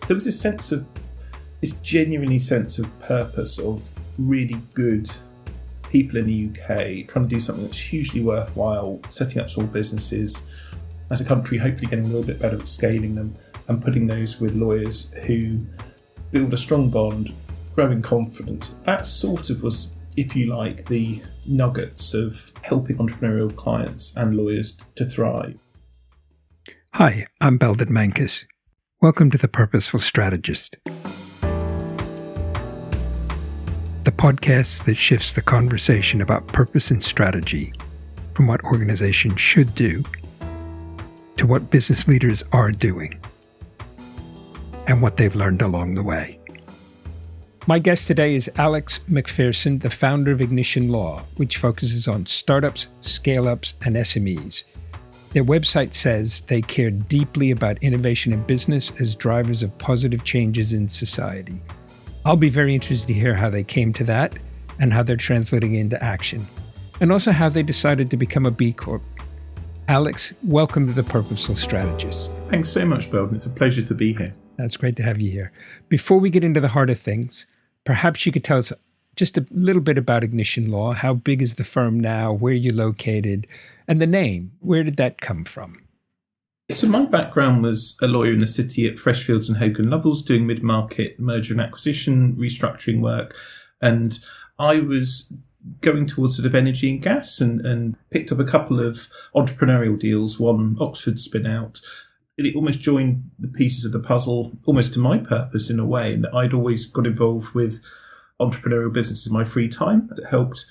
There was this genuinely sense of purpose of really good people in the UK trying to do something that's hugely worthwhile, setting up small businesses as a country, hopefully getting a little bit better at scaling them and putting those with lawyers who build a strong bond, growing confidence. That sort of was, if you like, the nuggets of helping entrepreneurial clients and lawyers to thrive. Hi, I'm Belden Mankus. Welcome to the Purposeful Strategist, the podcast that shifts the conversation about purpose and strategy from what organizations should do to what business leaders are doing and what they've learned along the way. My guest today is Alex McPherson, the founder of Ignition Law, which focuses on startups, scale-ups, and SMEs. Their website says they care deeply about innovation in business as drivers of positive changes in society. I'll be very interested to hear how they came to that and how they're translating it into action, and also how they decided to become a B Corp. Alex, welcome to the Purposeful Strategist. Thanks so much, Belden. It's a pleasure to be here. That's great to have you here. Before we get into the heart of things, perhaps you could tell us just a little bit about Ignition Law. How big is the firm now? Where are you located? And the name, where did that come from? So my background was a lawyer in the city at Freshfields and Hogan Lovells, doing mid-market merger and acquisition, restructuring work. And I was going towards sort of energy and gas and picked up a couple of entrepreneurial deals, one Oxford spin out. It almost joined the pieces of the puzzle, almost to my purpose in a way. And I'd always got involved with entrepreneurial business in my free time. It helped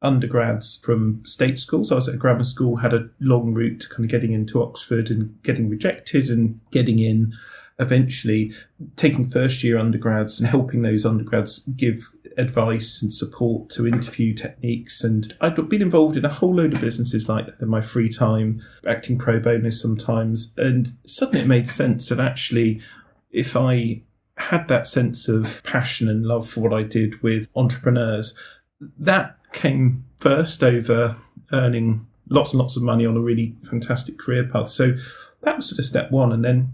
undergrads from state schools. I was at a grammar school, had a long route to kind of getting into Oxford and getting rejected and getting in, eventually taking first year undergrads and helping those undergrads give advice and support to interview techniques. And I'd been involved in a whole load of businesses like that in my free time, acting pro bono sometimes. And suddenly it made sense that actually, if I had that sense of passion and love for what I did with entrepreneurs, that came first over earning lots and lots of money on a really fantastic career path. So that was sort of step one. And then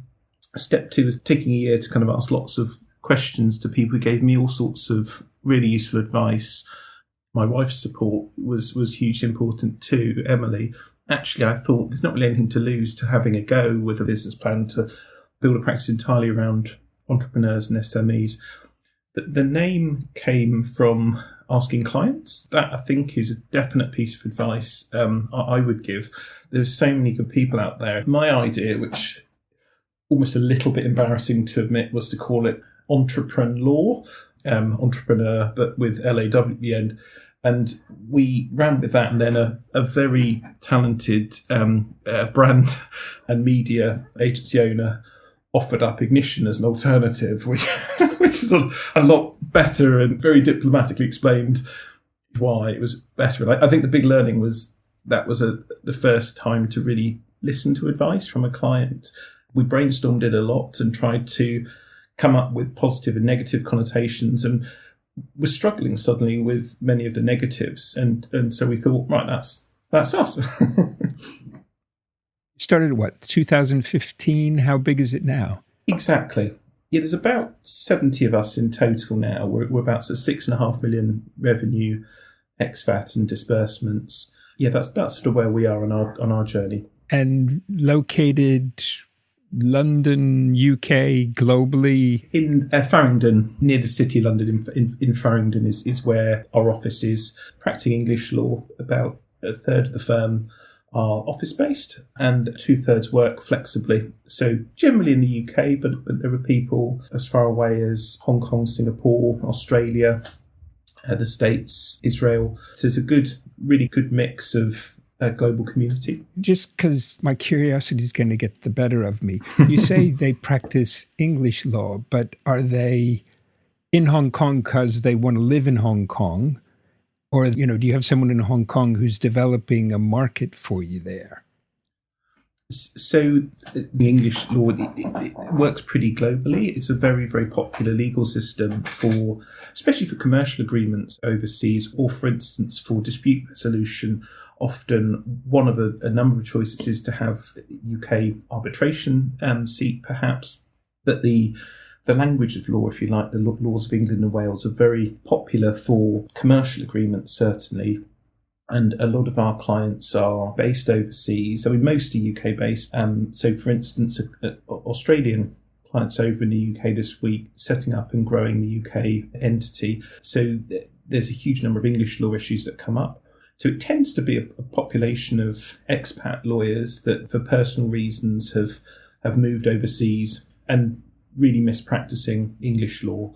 step two was taking a year to kind of ask lots of questions to people who gave me all sorts of really useful advice. My wife's support was hugely important too, Emily. Actually, I thought there's not really anything to lose to having a go with a business plan to build a practice entirely around entrepreneurs and SMEs. But the name came from asking clients. That, I think, is a definite piece of advice I would give. There's so many good people out there. My idea, which almost a little bit embarrassing to admit, was to call it entrepreneurial, entrepreneur, but with LAW at the end. And we ran with that, and then a very talented brand and media agency owner offered up Ignition as an alternative, which is a lot better and very diplomatically explained why it was better. And I think the big learning was that was the first time to really listen to advice from a client. We brainstormed it a lot and tried to come up with positive and negative connotations, and we're struggling suddenly with many of the negatives. And so we thought, right, that's us. Started what, 2015? How big is it now? Exactly. Yeah, there's about 70 of us in total now. We're about sort of 6.5 million revenue, ex-VAT and disbursements. Yeah, that's sort of where we are on our journey. And located London, UK, globally? In Farringdon, near the city of London, in Farringdon is where our office is. Practicing English law, about a third of the firm are office-based and 2/3 work flexibly. So generally in the UK, but there are people as far away as Hong Kong, Singapore, Australia, the States, Israel. So it's a really good mix of a global community. Just because my curiosity is going to get the better of me. You say they practice English law, but are they in Hong Kong because they want to live in Hong Kong? Or, do you have someone in Hong Kong who's developing a market for you there? So the English law, it works pretty globally. It's a very, very popular legal system especially for commercial agreements overseas, or for instance, for dispute resolution. Often one of a number of choices is to have UK arbitration seat perhaps, but the the language of law, if you like, the laws of England and Wales are very popular for commercial agreements, certainly. And a lot of our clients are based overseas. I mean, mostly UK based. So, for instance, Australian clients over in the UK this week, setting up and growing the UK entity. So there's a huge number of English law issues that come up. So it tends to be a population of expat lawyers that for personal reasons have moved overseas and really miss practicing English law.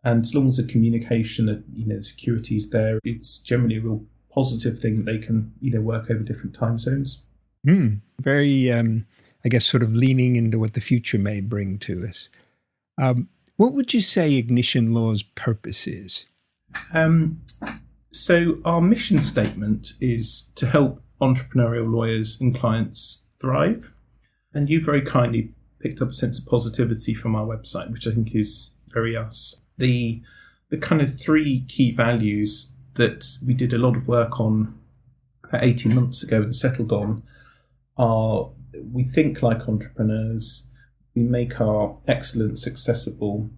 And as long as the communication, the security is there, it's generally a real positive thing that they can, work over different time zones. Very, I guess, sort of leaning into what the future may bring to us. What would you say Ignition Law's purpose is? So our mission statement is to help entrepreneurial lawyers and clients thrive. And you very kindly picked up a sense of positivity from our website, which I think is very us. The kind of three key values that we did a lot of work on about 18 months ago and settled on are: we think like entrepreneurs, we make our excellence accessible,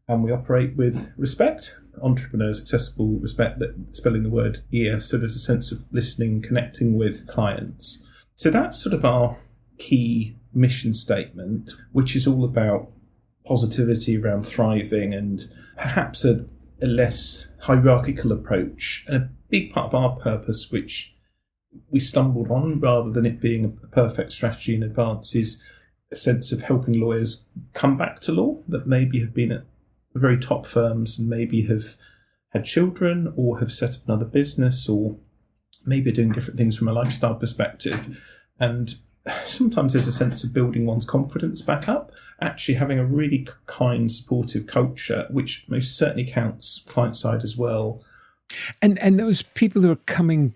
and we operate with respect. Entrepreneurs, accessible, respect, that spelling the word ear. So there's a sense of listening, connecting with clients. So that's sort of our key mission statement, which is all about positivity around thriving and perhaps a less hierarchical approach. And a big part of our purpose, which we stumbled on rather than it being a perfect strategy in advance, is a sense of helping lawyers come back to law that maybe have been at very top firms and maybe have had children or have set up another business or maybe doing different things from a lifestyle perspective. And sometimes there's a sense of building one's confidence back up, actually having a really kind, supportive culture, which most certainly counts client side as well. And those people who are coming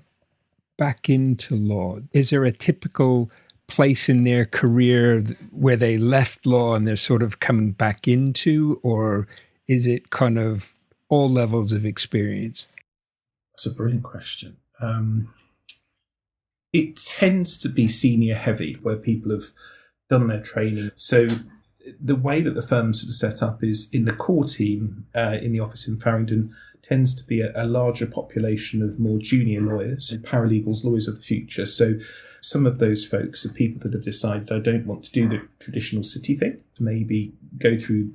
back into law, is there a typical place in their career where they left law and they're sort of coming back into, or is it kind of all levels of experience? That's a brilliant question. It tends to be senior heavy, where people have done their training. So the way that the firms are set up is in the core team in the office in Farringdon tends to be a larger population of more junior lawyers, paralegals, lawyers of the future. So some of those folks are people that have decided, I don't want to do the traditional city thing, to maybe go through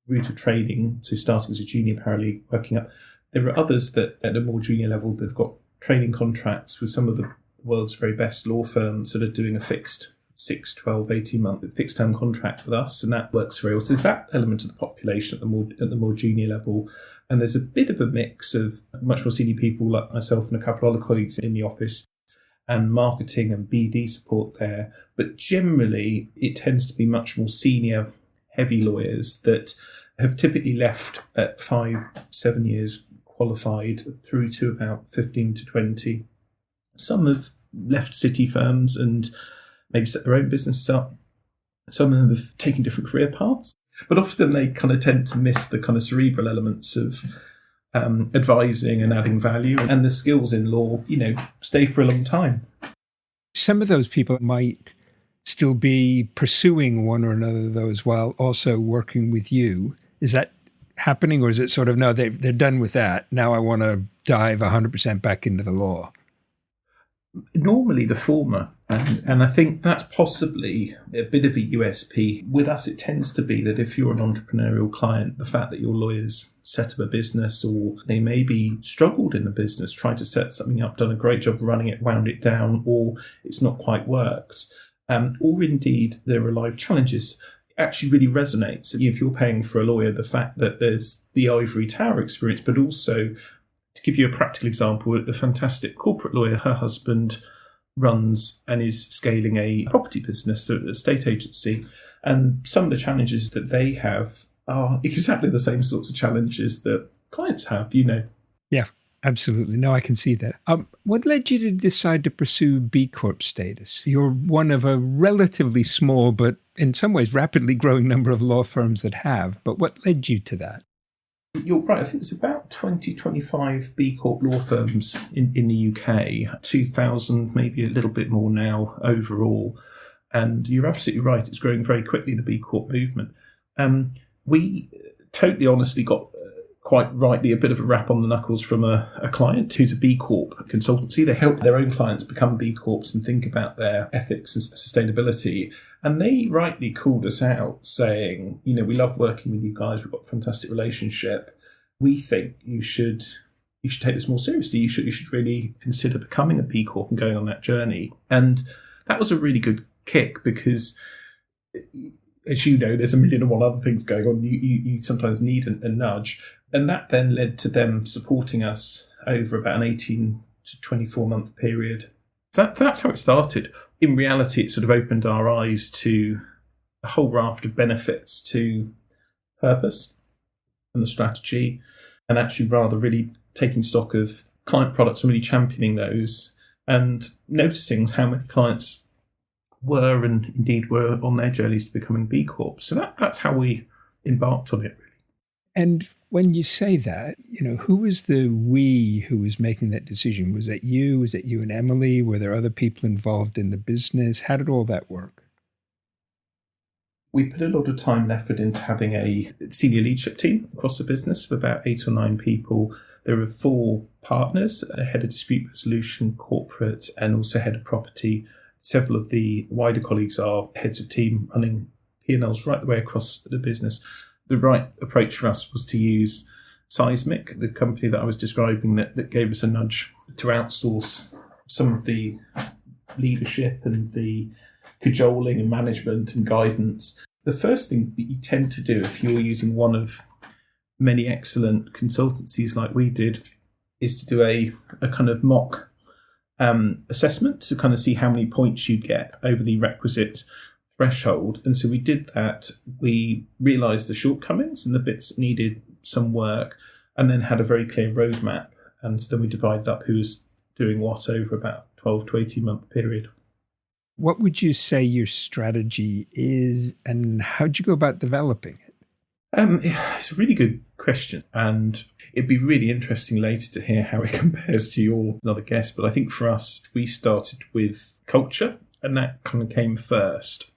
route of training, so starting as a junior paralegal, working up. There are others that at a more junior level, they've got training contracts with some of the world's very best law firms that are doing a fixed 6, 12, 18-month fixed term contract with us, and that works very well. So there's that element of the population at the more junior level. And there's a bit of a mix of much more senior people like myself and a couple of other colleagues in the office, and marketing and BD support there. But generally, it tends to be much more senior, heavy lawyers that have typically left at 5, 7 years qualified through to about 15 to 20. Some have left city firms and maybe set their own businesses up. Some of them have taken different career paths, but often they kind of tend to miss the kind of cerebral elements of advising and adding value, and the skills in law, stay for a long time. Some of those people might still be pursuing one or another of those while also working with you. Is that happening, or is it sort of, no, they're done with that, now I want to dive 100% back into the law? Normally the former, and I think that's possibly a bit of a USP. With us, it tends to be that if you're an entrepreneurial client, the fact that your lawyers set up a business, or they maybe struggled in the business, tried to set something up, done a great job running it, wound it down, or it's not quite worked, or indeed there are live challenges, actually really resonates. If you're paying for a lawyer, the fact that there's the ivory tower experience, but also, to give you a practical example, a fantastic corporate lawyer, her husband runs and is scaling a property business, so an estate agency. And some of the challenges that they have are exactly the same sorts of challenges that clients have, Yeah, absolutely. No, I can see that. What led you to decide to pursue B Corp status? You're one of a relatively small, but in some ways rapidly growing number of law firms that have. But what led you to that? You're right. I think there's about 20, 25 B Corp law firms in the UK, 2,000, maybe a little bit more now overall. And you're absolutely right. It's growing very quickly, the B Corp movement. We totally honestly got quite rightly a bit of a rap on the knuckles from a client who's a B Corp consultancy. They help their own clients become B Corps and think about their ethics and sustainability. And they rightly called us out saying, we love working with you guys. We've got a fantastic relationship. We think you should take this more seriously. You should really consider becoming a B Corp and going on that journey. And that was a really good kick because, as you know, there's a million and one other things going on. You sometimes need a nudge. And that then led to them supporting us over about an 18 to 24 month period. So that's how it started. In reality, it sort of opened our eyes to a whole raft of benefits to purpose and the strategy, and actually rather really taking stock of client products and really championing those and noticing how many clients were and indeed were on their journeys to becoming B Corp. So that's how we embarked on it, really. And when you say that, who was the we who was making that decision? Was that you? Was it you and Emily? Were there other people involved in the business? How did all that work? We put a lot of time and effort into having a senior leadership team across the business of about 8 or 9 people. There are 4 partners, a head of dispute resolution, corporate, and also head of property. Several of the wider colleagues are heads of team running P&Ls right the way across the business. The right approach for us was to use Seismic, the company that I was describing that gave us a nudge to outsource some of the leadership and the cajoling and management and guidance. The first thing that you tend to do if you're using one of many excellent consultancies like we did is to do a kind of mock assessment to kind of see how many points you'd get over the requisite threshold. And so we did that. We realised the shortcomings and the bits that needed some work, and then had a very clear roadmap. And then we divided up who was doing what over about 12 to 18 month period. What would you say your strategy is, and how'd you go about developing it? It's a really good question, and it'd be really interesting later to hear how it compares to your other guests. But I think for us, we started with culture, and that kind of came first.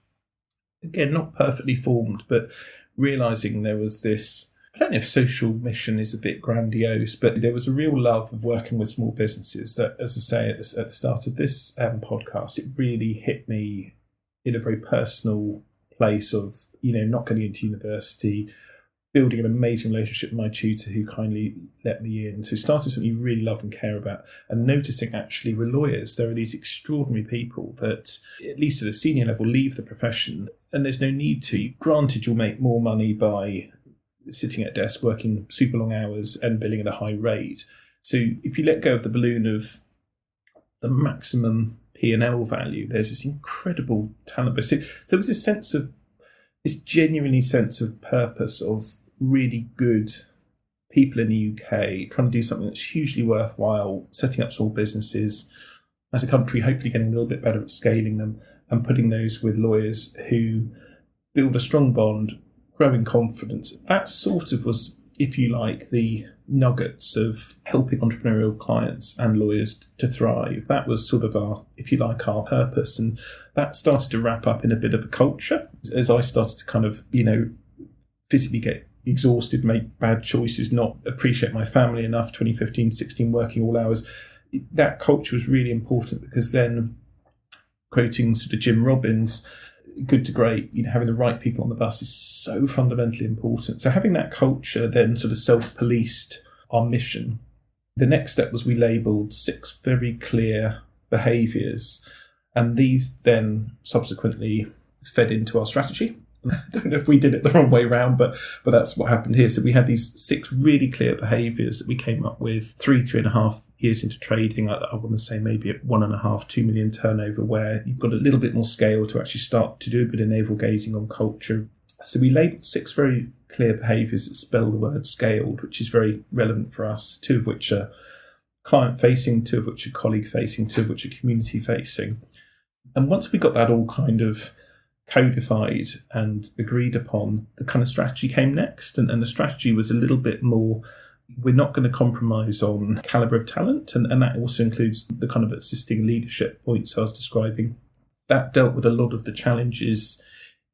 Again, not perfectly formed, but realising there was this, I don't know if social mission is a bit grandiose, but there was a real love of working with small businesses that, as I say at the start of this podcast, it really hit me in a very personal place of, not going into university, building an amazing relationship with my tutor who kindly let me in. So starting something you really love and care about, and noticing actually with lawyers, there are these extraordinary people that, at least at a senior level, leave the profession and there's no need to. Granted, you'll make more money by sitting at a desk, working super long hours and billing at a high rate. So if you let go of the balloon of the maximum P&L value, there's this incredible talent. So there was this genuinely sense of purpose of really good people in the UK trying to do something that's hugely worthwhile, setting up small businesses as a country, hopefully getting a little bit better at scaling them and putting those with lawyers who build a strong bond, growing confidence. That sort of was, if you like, the nuggets of helping entrepreneurial clients and lawyers to thrive. That was sort of our, if you like, our purpose. And that started to wrap up in a bit of a culture as I started to kind of, physically get exhausted, make bad choices, not appreciate my family enough, 2015, 16, working all hours. That culture was really important because then, quoting sort of Jim Robbins, good to great, having the right people on the bus is so fundamentally important. So having that culture then sort of self-policed our mission. The next step was we labelled 6 very clear behaviours, and these then subsequently fed into our strategy. I don't know if we did it the wrong way around, but that's what happened here. So we had these 6 really clear behaviours that we came up with 3.5 years into trading. I want to say maybe at 1.5-2 million turnover, where you've got a little bit more scale to actually start to do a bit of navel gazing on culture. So we labelled 6 very clear behaviours that spell the word scaled, which is very relevant for us, 2 of which are client-facing, 2 of which are colleague-facing, 2 of which are community-facing. And once we got that all kind of codified and agreed upon, the kind of strategy came next. And the strategy was a little bit more, we're not going to compromise on calibre of talent. And that also includes the kind of assisting leadership points I was describing. That dealt with a lot of the challenges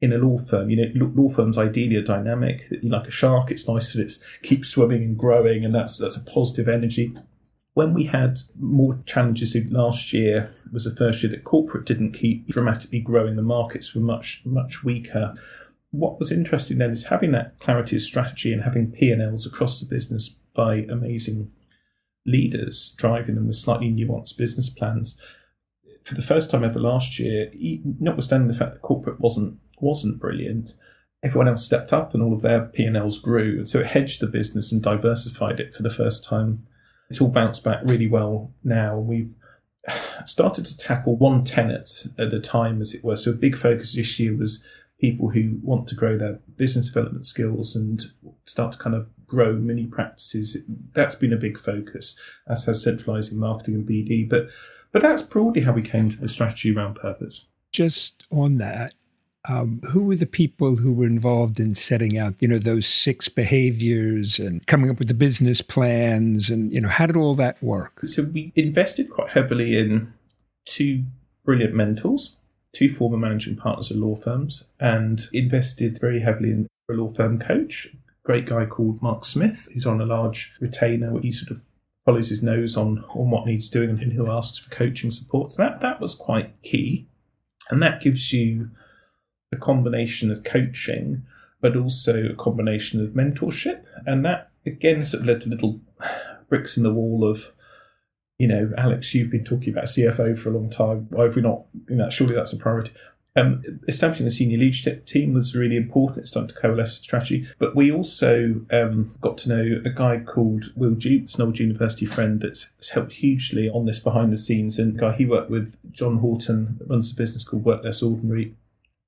in a law firm. Law firms ideally are dynamic. Like a shark, it's nice that it keeps swimming and growing, and that's a positive energy. When we had more challenges last year, it was the first year that corporate didn't keep dramatically growing. The markets were much, much weaker. What was interesting then is having that clarity of strategy and having P&Ls across the business by amazing leaders driving them with slightly nuanced business plans. For the first time ever last year, notwithstanding the fact that corporate wasn't brilliant, everyone else stepped up and all of their P&Ls grew. And so it hedged the business and diversified it for the first time. It's all bounced back really well now. We've started to tackle one tenet at a time, as it were. So a big focus this year was people who want to grow their business development skills and start to kind of grow mini practices. That's been a big focus, as has centralising marketing and BD. But that's broadly how we came to the strategy around purpose. Just on that, who were the people who were involved in setting out, those 6 behaviors and coming up with the business plans, and, how did all that work? So we invested quite heavily in 2 brilliant mentors, 2 former managing partners of law firms, and invested very heavily in a law firm coach, a great guy called Mark Smith, who's on a large retainer. He sort of follows his nose on what needs doing and who asks for coaching support. So that was quite key. And that gives you a combination of coaching, but also a combination of mentorship. And that, again, sort of led to little bricks in the wall of, Alex, you've been talking about CFO for a long time. Why have we not, surely that's a priority. Establishing the senior leadership team was really important. It's starting to coalesce strategy. But we also got to know a guy called Will Jukes, an old university friend that's helped hugely on this behind the scenes. And he worked with John Horton, that runs a business called Work Less Ordinary.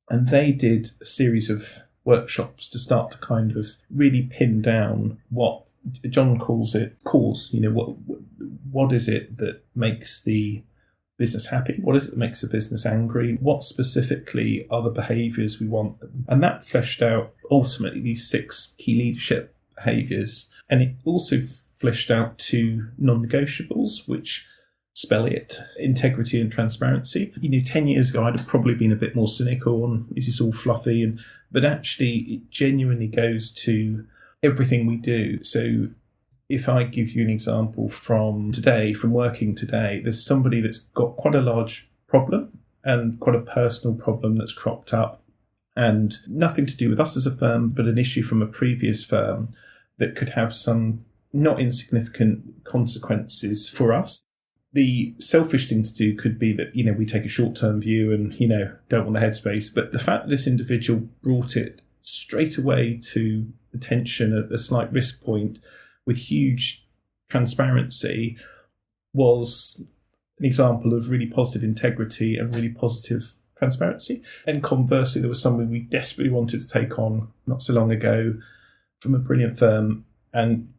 And they did a series of workshops to start to kind of really pin down what John calls it cause. What is it that makes the business happy? What is it that makes the business angry? What specifically are the behaviours we want? And that fleshed out ultimately these 6 key leadership behaviours. And it also fleshed out 2 non-negotiables, which spell it: integrity and transparency. 10 years ago, I'd have probably been a bit more cynical on, is this all fluffy? But actually, it genuinely goes to everything we do. So if I give you an example from working today, there's somebody that's got quite a large problem and quite a personal problem that's cropped up, and nothing to do with us as a firm, but an issue from a previous firm that could have some not insignificant consequences for us. The selfish thing to do could be that, we take a short-term view and, don't want the headspace. But the fact that this individual brought it straight away to attention at a slight risk point with huge transparency was an example of really positive integrity and really positive transparency. And conversely, there was somebody we desperately wanted to take on not so long ago from a brilliant firm, and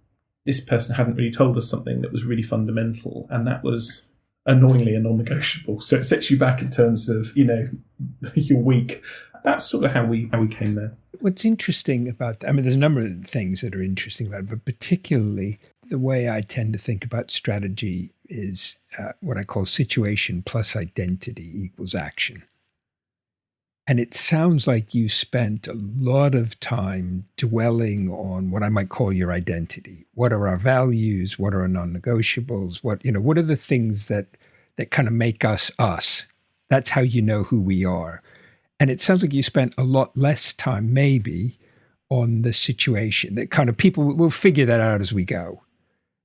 this person hadn't really told us something that was really fundamental, and that was annoyingly a non-negotiable. So it sets you back in terms of, your week. That's sort of how we came there. What's interesting about that, there's a number of things that are interesting about it, but particularly the way I tend to think about strategy is what I call situation plus identity equals action. And it sounds like you spent a lot of time dwelling on what I might call your identity. What are our values? What are our non-negotiables? What are the things that kind of make us us? That's how you know who we are. And it sounds like you spent a lot less time maybe on the situation. That kind of people will figure that out as we go.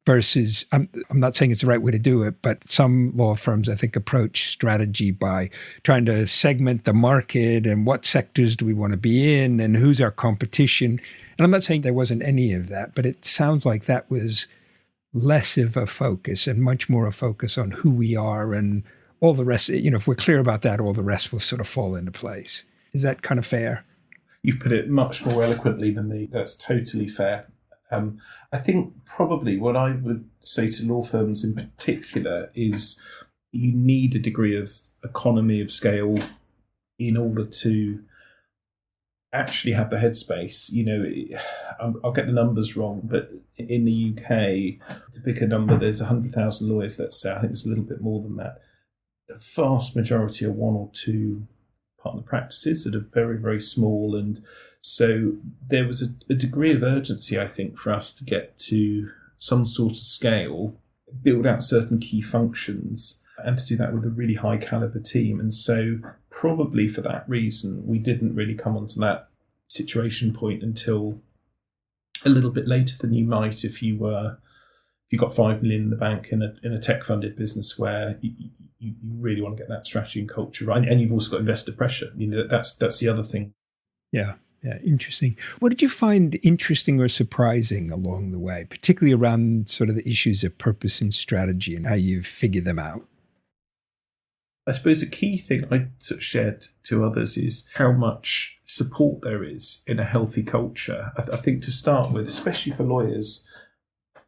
Versus, I'm not saying it's the right way to do it, but some law firms, I think, approach strategy by trying to segment the market and what sectors do we want to be in and who's our competition. And I'm not saying there wasn't any of that, but it sounds like that was less of a focus and much more a focus on who we are, and all the rest, if we're clear about that, all the rest will sort of fall into place. Is that kind of fair? You've put it much more eloquently than me. That's totally fair. I think probably what I would say to law firms in particular is you need a degree of economy of scale in order to actually have the headspace. I'll get the numbers wrong, but in the UK, to pick a number, there's 100,000 lawyers, let's say. I think it's a little bit more than that. The vast majority are 1 or 2 partner practices that are very, very small. And so there was a degree of urgency, I think, for us to get to some sort of scale, build out certain key functions, and to do that with a really high caliber team. And so probably for that reason, we didn't really come onto that situation point until a little bit later than you might if you got 5 million in the bank in a tech funded business where you really want to get that strategy and culture right, and you've also got investor pressure. That's the other thing. Yeah, interesting. What did you find interesting or surprising along the way, particularly around sort of the issues of purpose and strategy and how you've figured them out? I suppose the key thing I sort of shared to others is how much support there is in a healthy culture. I think to start with, especially for lawyers,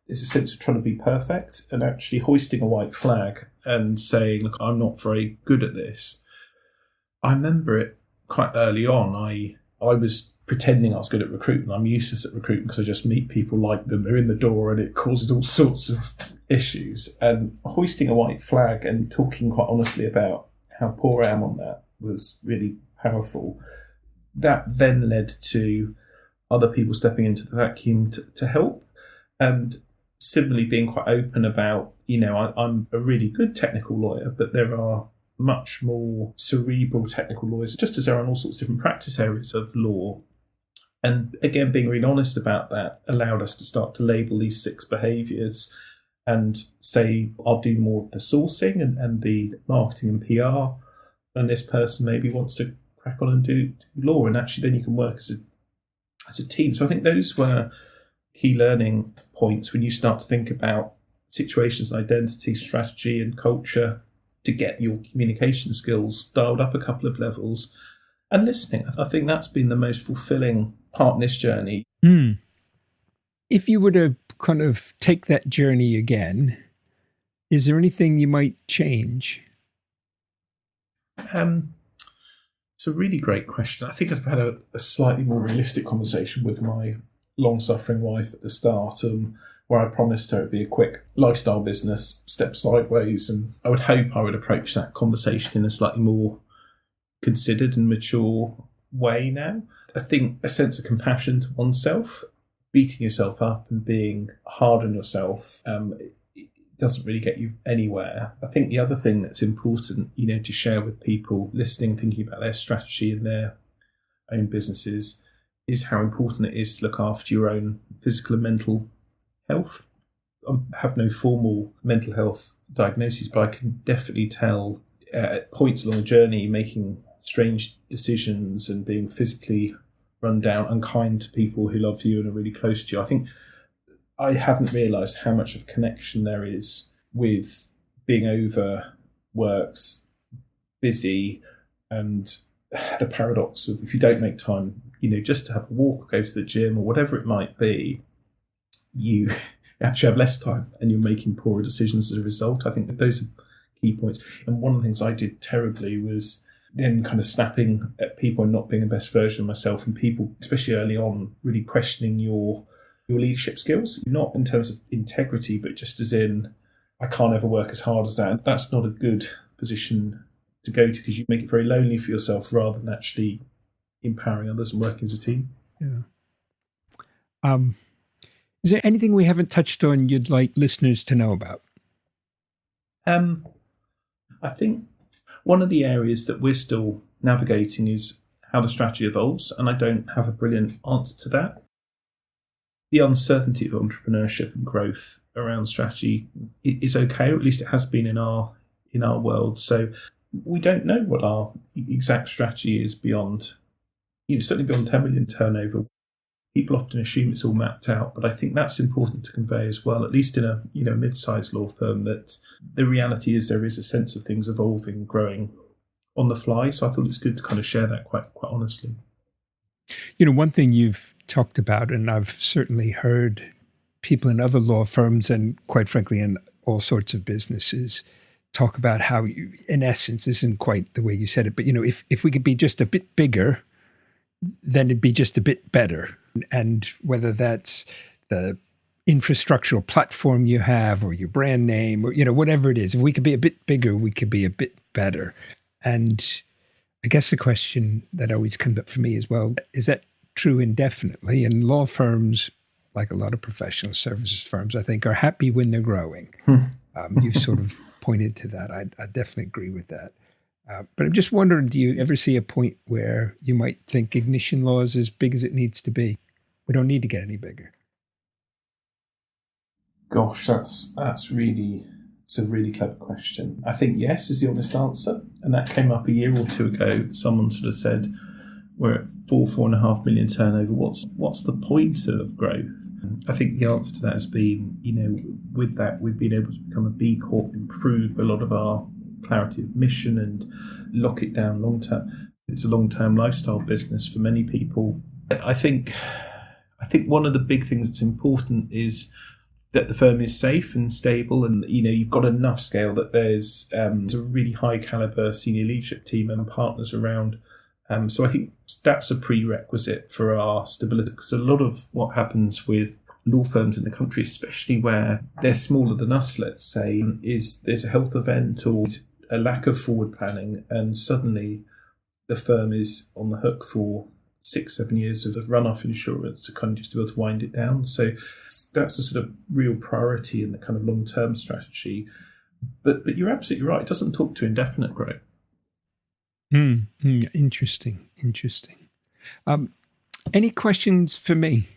there's a sense of trying to be perfect and actually hoisting a white flag and saying, look, I'm not very good at this. I remember it quite early on. I was pretending I was good at recruitment. I'm useless at recruitment because I just meet people like them. They're in the door and it causes all sorts of issues. And hoisting a white flag and talking quite honestly about how poor I am on that was really powerful. That then led to other people stepping into the vacuum to help. And similarly being quite open about, I'm a really good technical lawyer, but there are much more cerebral technical lawyers, just as there are in all sorts of different practice areas of law. And again, being really honest about that allowed us to start to label these 6 behaviours and say, I'll do more of the sourcing and the marketing and PR, and this person maybe wants to crack on and do law. And actually then you can work as a team. So I think those were key learning points when you start to think about situations, identity, strategy and culture, to get your communication skills dialed up a couple of levels. And listening, I think that's been the most fulfilling part in this journey. If you were to kind of take that journey again, is there anything you might change? It's a really great question. I think I've had a slightly more realistic conversation with my long-suffering wife at the start, where I promised her it'd be a quick lifestyle business, step sideways, and I would hope I would approach that conversation in a slightly more considered and mature way now. I think a sense of compassion to oneself, beating yourself up and being hard on yourself, it doesn't really get you anywhere. I think the other thing that's important, to share with people listening, thinking about their strategy and their own businesses, is how important it is to look after your own physical and mental health. I have no formal mental health diagnoses, but I can definitely tell at points along the journey, making strange decisions and being physically run down, unkind to people who love you and are really close to you. I think I hadn't realised how much of connection there is with being overworked, busy, and the paradox of if you don't make time, just to have a walk, go to the gym or whatever it might be, you actually have less time and you're making poorer decisions as a result. I think that those are key points. And one of the things I did terribly was then kind of snapping at people and not being the best version of myself, and people, especially early on, really questioning your leadership skills, not in terms of integrity, but just as in, I can't ever work as hard as that. And that's not a good position to go to, because you make it very lonely for yourself rather than actually empowering others and working as a team. Yeah. Is there anything we haven't touched on you'd like listeners to know about? I think one of the areas that we're still navigating is how the strategy evolves, and I don't have a brilliant answer to that. The uncertainty of entrepreneurship and growth around strategy is okay, or at least it has been in our world. So we don't know what our exact strategy is beyond, certainly beyond 10 million turnover. People often assume it's all mapped out, but I think that's important to convey as well, at least in a mid-sized law firm, that the reality is there is a sense of things evolving, growing on the fly. So I thought it's good to kind of share that quite honestly. One thing you've talked about, and I've certainly heard people in other law firms and quite frankly in all sorts of businesses talk about how, in essence, this isn't quite the way you said it, but if we could be just a bit bigger, then it'd be just a bit better. And whether that's the infrastructural platform you have or your brand name or, whatever it is, if we could be a bit bigger, we could be a bit better. And I guess the question that always comes up for me is, well, is that true indefinitely? And law firms, like a lot of professional services firms, I think, are happy when they're growing. You've sort of pointed to that. I definitely agree with that. But I'm just wondering, do you ever see a point where you might think Ignition Law is as big as it needs to be? We don't need to get any bigger. Gosh, it's a really clever question. I think yes is the honest answer. And that came up a year or two ago. Someone sort of said, we're at 4.5 million turnover. What's the point of growth? I think the answer to that has been, with that, we've been able to become a B Corp, improve a lot of our clarity of mission and lock it down long term. It's a long-term lifestyle business for many people. I think one of the big things that's important is that the firm is safe and stable, and you've got enough scale that there's a really high caliber senior leadership team and partners around. So I think that's a prerequisite for our stability, because a lot of what happens with law firms in the country, especially where they're smaller than us, let's say, is there's a health event or a lack of forward planning, and suddenly the firm is on the hook for 6-7 years of run-off insurance to kind of just be able to wind it down. So that's a sort of real priority in the kind of long-term strategy. But you're absolutely right. It doesn't talk to indefinite growth. Interesting. Any questions for me?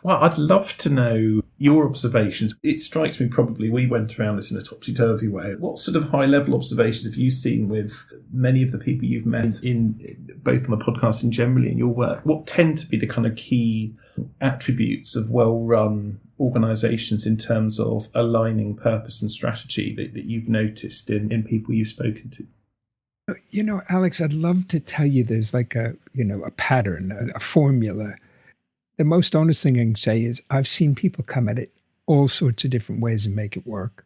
Well, I'd love to know your observations. It strikes me probably we went around this in a topsy-turvy way. What sort of high-level observations have you seen with many of the people you've met in both on the podcast and generally in your work? What tend to be the kind of key attributes of well-run organisations in terms of aligning purpose and strategy that you've noticed in people you've spoken to? Alex, I'd love to tell you there's like a pattern, a formula. The most honest thing I can say is I've seen people come at it all sorts of different ways and make it work.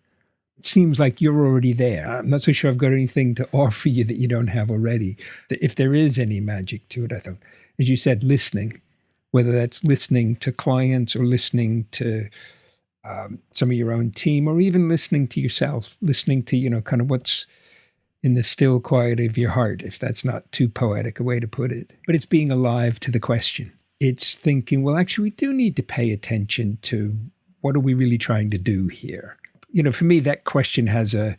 It seems like you're already there. I'm not so sure I've got anything to offer you that you don't have already. If there is any magic to it, I think, as you said, listening, whether that's listening to clients or listening to some of your own team, or even listening to yourself, listening to, kind of what's in the still quiet of your heart, if that's not too poetic a way to put it. But it's being alive to the question. It's thinking, well, actually, we do need to pay attention to what are we really trying to do here? For me, that question has a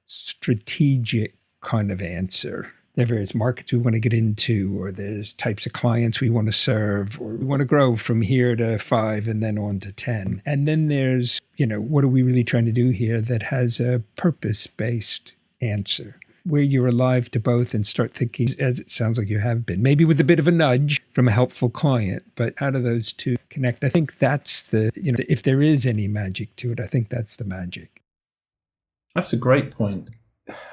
strategic kind of answer. There are various markets we want to get into, or there's types of clients we want to serve, or we want to grow from here to 5 and then on to 10. And then there's, what are we really trying to do here that has a purpose-based answer, where you're alive to both and start thinking, as it sounds like you have been, maybe with a bit of a nudge from a helpful client, but out of those two connect. I think that's if there is any magic to it, I think that's the magic. That's a great point.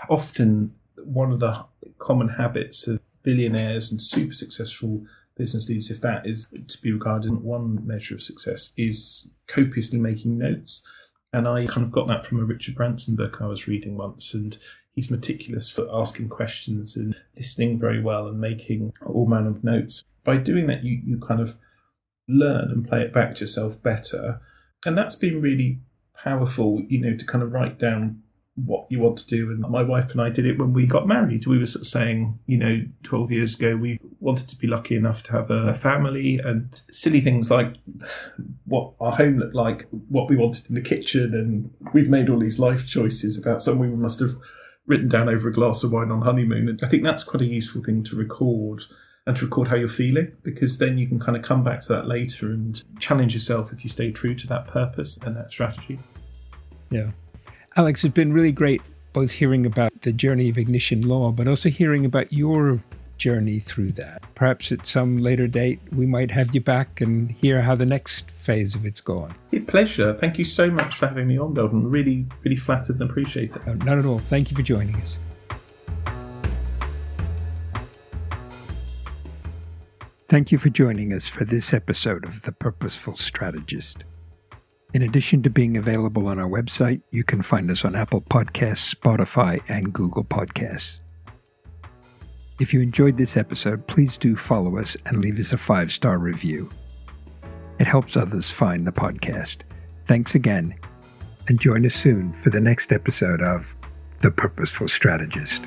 Often one of the common habits of billionaires and super successful business leaders, if that is to be regarded as one measure of success, is copiously making notes. And I kind of got that from a Richard Branson book I was reading once, and he's meticulous for asking questions and listening very well and making all manner of notes. By doing that, you kind of learn and play it back to yourself better. And that's been really powerful, to kind of write down what you want to do. And my wife and I did it when we got married. We were sort of saying, 12 years ago, we wanted to be lucky enough to have a family, and silly things like what our home looked like, what we wanted in the kitchen. And we'd made all these life choices about something we must have written down over a glass of wine on honeymoon. And I think that's quite a useful thing to record, and to record how you're feeling, because then you can kind of come back to that later and challenge yourself if you stay true to that purpose and that strategy. Yeah. Alex, it's been really great both hearing about the journey of Ignition Law, but also hearing about your journey through that. Perhaps at some later date, we might have you back and hear how the next phase of it's gone. A pleasure. Thank you so much for having me on, Belden. Really, really flattered and appreciate it. Not at all. Thank you for joining us. Thank you for joining us for this episode of The Purposeful Strategist. In addition to being available on our website, you can find us on Apple Podcasts, Spotify, and Google Podcasts. If you enjoyed this episode, please do follow us and leave us a 5-star review. It helps others find the podcast. Thanks again, and join us soon for the next episode of The Purposeful Strategist.